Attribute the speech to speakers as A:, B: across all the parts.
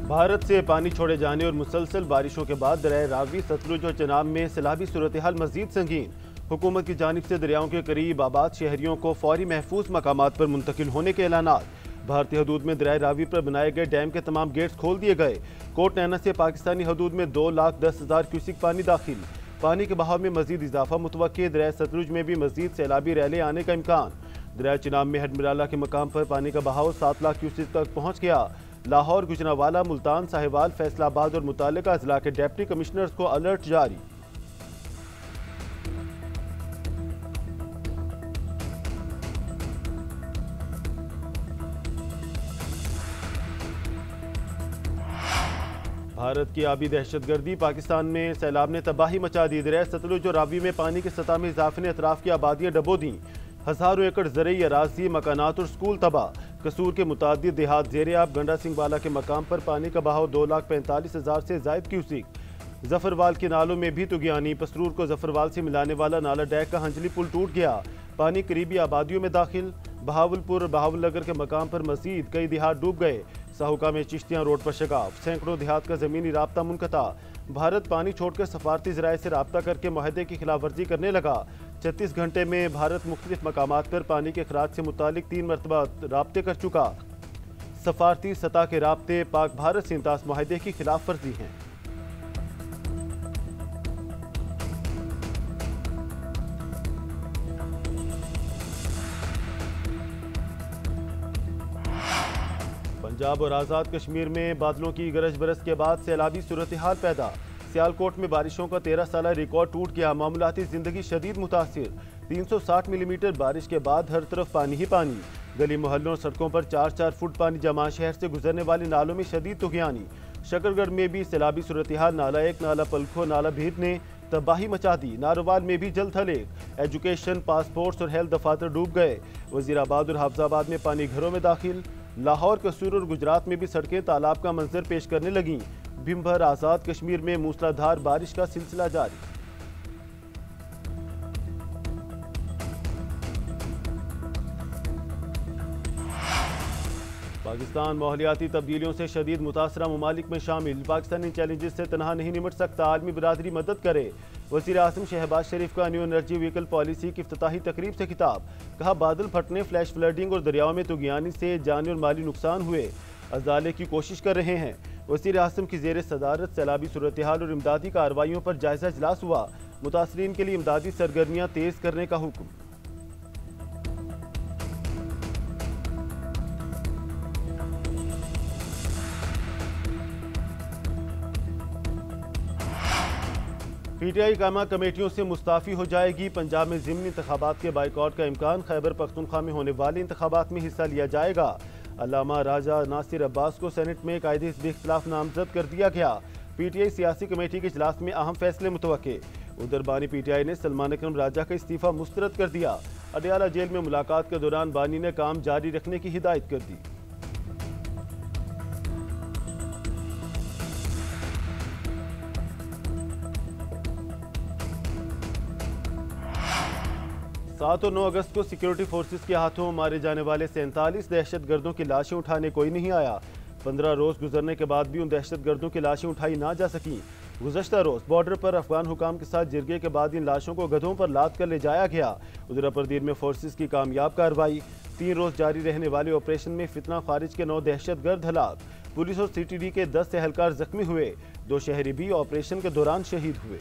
A: भारत से पानी छोड़े जाने और मुसलसल बारिशों के बाद दरिया रावी, सतलुज और चनाब में सैलाबी सूरत हाल मजीद संगीन। हुकूमत की जानिब से दरियाओं के करीब आबाद शहरियों को फौरी महफूज मकामात पर मुंतकिल होने के ऐलानात। भारतीय हदूद में दरिया रावी पर बनाए गए डैम के तमाम गेट्स खोल दिए गए। कोट नैना से पाकिस्तानी हदूद में 2,10,000 क्यूसिक पानी दाखिल। पानी के बहाव में मजीद इजाफा मुतवक्के। दरिया सतलुज में भी मजीद सैलाबी रैले आने का इम्कान। दरिया चिनाब में हेडमिराला के मकाम पर पानी का बहाव 7 लाख क्यूसिक तक पहुँच गया। लाहौर, गुजरांवाला, मुल्तान, साहिवाल, फैसलाबाद और मुतालिका अजला के डिप्टी कमिश्नर्स को अलर्ट जारी। भारत की आबी दहशतगर्दी, पाकिस्तान में सैलाब ने तबाही मचा दी। दरिया सतलुज और रावी में पानी की सतह में इजाफे ने अतराफ की आबादियां डबो दी। हजारों एकड़ ज़रई अराजी, मकानात और स्कूल तबाह। कसूर के मुतादिद देहात ज़ेरे आब। गंडा सिंह वाला के मकाम पर पानी का बहाव 2,45,000 से जायद क्यूसिक। जफरवाल के नालों में भी तुगियानी। पसरूर को जफरवाल से मिलाने वाला नाला डैक का हंजली पुल टूट गया। पानी करीबी आबादियों में दाखिल। बहावलपुर और बहावलनगर के मकाम पर मजीद कई देहात डूब गए। साहुका में चिश्तियां रोड पर शगाफ। सैकड़ों देहात का जमीनी राब्ता मुनक़ता। भारत पानी छोड़कर सफारती ज़राए से राब्ता करके मुआहदे की खिलाफ वर्जी करने लगा। 36 घंटे में भारत मुख्तलिफ मकामात पर पानी के अखराज से मुतालिक 3 मरतबा राब्ते कर चुका। सफारती सतह के राब्ते पाक भारत से इंतास मुआहदे की खिलाफ वर्जी हैं। पंजाब और आज़ाद कश्मीर में बादलों की गरज बरस के बाद सैलाबी सूरत हाल पैदा। सियालकोट में बारिशों का 13 साला रिकॉर्ड टूट गया। मामूलाती जिंदगी शदीद मुतासिर। 360 मिलीमीटर बारिश के बाद हर तरफ पानी ही पानी। गली मोहल्लों और सड़कों पर 4-4 फुट पानी जमा। शहर से गुजरने वाले नालों में शदीद तुगियानी। शकरगढ़ में भी सैलाबी सूरत हाल। नाला 1, नाला पलखो, नाला भीड़ ने तबाही मचा दी। नारोवाल में भी जल थले। एजुकेशन, पासपोर्ट्स और हेल्थ दफातर डूब गए। वजीराबाद और हाफजाबाद में पानी घरों में दाखिल। लाहौर, कसूर और गुजरात में भी सड़कें तालाब का मंजर पेश करने लगीं। दिन भर आज़ाद कश्मीर में मूसलाधार बारिश का सिलसिला जारी। पाकिस्तान माहौलियाती तब्दीलियों से शदीद मुतासरा ममालिक में शामिल। पाकिस्तानी चैलेंजेस से तनहा नहीं निमट सकता, आलमी बरादरी मदद करे। वज़ीर आज़म शहबाज शरीफ का न्यू एनर्जी व्हीकल पॉलिसी की इफ्तिताही तकरीब से खिताब। कहा, बादल फटने, फ्लैश फ्लडिंग और दरियाओं में तुगियानी से जानी और माली नुकसान हुए, अजाले की कोशिश कर रहे हैं। वज़ीर आज़म की ज़ेर सदारत सैलाबी सूरत हाल और इमदादी कार्रवाइयों पर जायजा इजलास हुआ। मुतासरीन के लिए इमदादी सरगर्मियाँ तेज़ करने का हुक्म। पीटीआई कामा कमेटियों से मुस्ताफ़ी हो जाएगी। पंजाब में ज़िमनी इंतखाबात के बाइकआउट का इम्कान। खैबर पख्तूनख्वा में होने वाले इंतखाबात में हिस्सा लिया जाएगा। अल्लामा राजा नासिर अब्बास को सेनेट में कायदे हिस्ब इख्तिलाफ नामजद कर दिया गया। पीटीआई सियासी कमेटी के इजलास में अहम फैसले मुतवक्के। उधर बानी पीटीआई ने सलमान अकरम राजा का इस्तीफा मुस्तरद कर दिया। अडयाला जेल में मुलाकात के दौरान बानी ने काम जारी रखने की हिदायत कर दी। सात और 9 अगस्त को सिक्योरिटी फोर्सेस के हाथों मारे जाने वाले 47 दहशतगर्दों की लाशें उठाने कोई नहीं आया। 15 रोज गुजरने के बाद भी उन दहशतगर्दों की लाशें उठाई ना जा सकी। गुज़श्ता रोज बॉर्डर पर अफगान हुकाम के साथ जिरगे के बाद इन लाशों को गधों पर लाद कर ले जाया गया। उधर अपरदीन में फोर्सेस की कामयाब कार्रवाई। 3 रोज जारी रहने वाले ऑपरेशन में फितना खारिज के 9 दहशतगर्द हलाक। पुलिस और CTD के 10 एहलकार जख्मी हुए। 2 शहरी भी ऑपरेशन के दौरान शहीद हुए।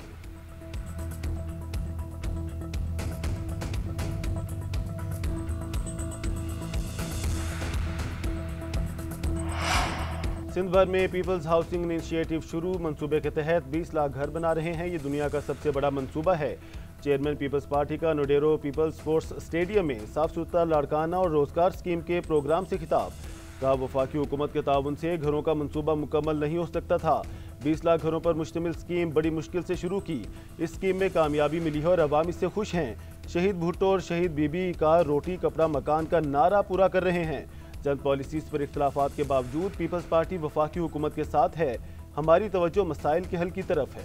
A: सिंध भर में पीपल्स हाउसिंग इनिशिएटिव शुरू। मंसूबे के तहत 20 लाख घर बना रहे हैं। ये दुनिया का सबसे बड़ा मंसूबा है। चेयरमैन पीपल्स पार्टी का नोडेरो पीपल्स स्पोर्ट्स स्टेडियम में साफ सुथरा लाड़काना और रोजगार स्कीम के प्रोग्राम से खिताब। कहा, वफाकी हुकूमत के ताउन से घरों का मंसूबा मुकम्मल नहीं हो सकता था। 20 लाख घरों पर मुश्तमिल स्कीम बड़ी मुश्किल से शुरू की। इस स्कीम में कामयाबी मिली है और अवाम इससे खुश हैं। शहीद भुट्टो और शहीद बीबी का रोटी कपड़ा मकान का नारा पूरा कर रहे हैं। चंद पॉलिसीज पर इख्तलाफात के बावजूद पीपल्स पार्टी वफाकी हुकूमत के साथ है। हमारी तवज्जो मसाइल के हल की तरफ है।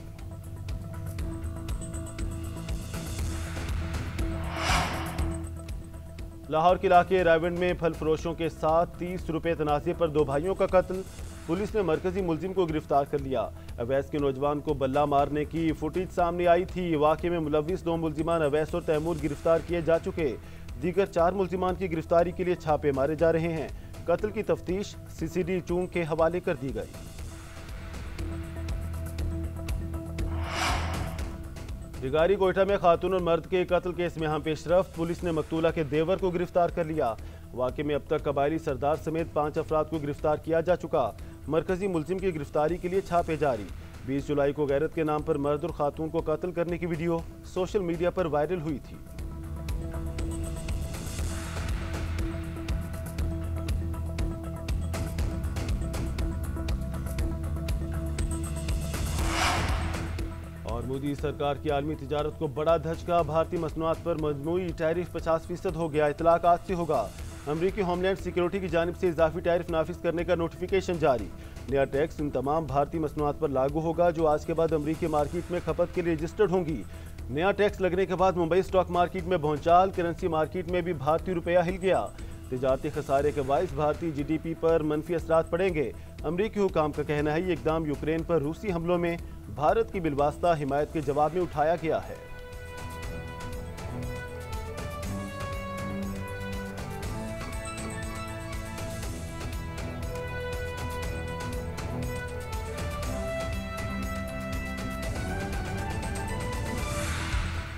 A: लाहौर के इलाके रायवंड में फल फरोशों के साथ 30 रुपए तनाज़े पर 2 भाइयों का कत्ल। पुलिस ने मरकजी मुलजिम को गिरफ्तार कर लिया। अवैस के नौजवान को बल्ला मारने की फुटेज सामने आई थी। वाक़े में मुलविस 2 मुलजिमान अवैस और तैमूर गिरफ्तार किए जा चुके। दीगर 4 मुलजिमान की गिरफ्तारी के लिए छापे मारे जा रहे हैं। कत्ल की तफ्तीश CCD चूंग के हवाले कर दी गई। रिगारी कोयटा में खातून और मर्द के कत्ल केस में अहम पेशरफ्त। पुलिस ने मकतूला के देवर को गिरफ्तार कर लिया। वाक़े में अब तक कबायली सरदार समेत 5 अफराद को गिरफ्तार किया जा चुका। मरकजी मुलजिम की गिरफ्तारी के लिए छापे जारी। 20 जुलाई को गैरत के नाम पर मर्द और खातून को कत्ल करने की वीडियो सोशल मीडिया पर वायरल हुई थी। और मोदी सरकार की आलमी तिजारत को बड़ा धचका। भारतीय मसनूआत पर मजमूई टैरिफ 50% हो गया। इतलाक आज से होगा। अमरीकी होमलैंड सिक्योरिटी की जानिब से इजाफी टैरिफ नाफिज करने का नोटिफिकेशन जारी। नया टैक्स इन तमाम भारतीय मसनूआत पर लागू होगा जो आज के बाद अमरीकी मार्केट में खपत के लिए रजिस्टर्ड होंगी। नया टैक्स लगने के बाद मुंबई स्टॉक मार्केट में भौचाल। करेंसी मार्केट में भी भारतीय रुपया हिल गया। तिजारती खसारे के बाइस भारतीय GDP पर मनफी असरात पड़ेंगे। अमरीकी हुकाम का कहना है ये इकदाम यूक्रेन पर रूसी हमलों में भारत की बिलवास्ता हिमायत के जवाब में उठाया गया है।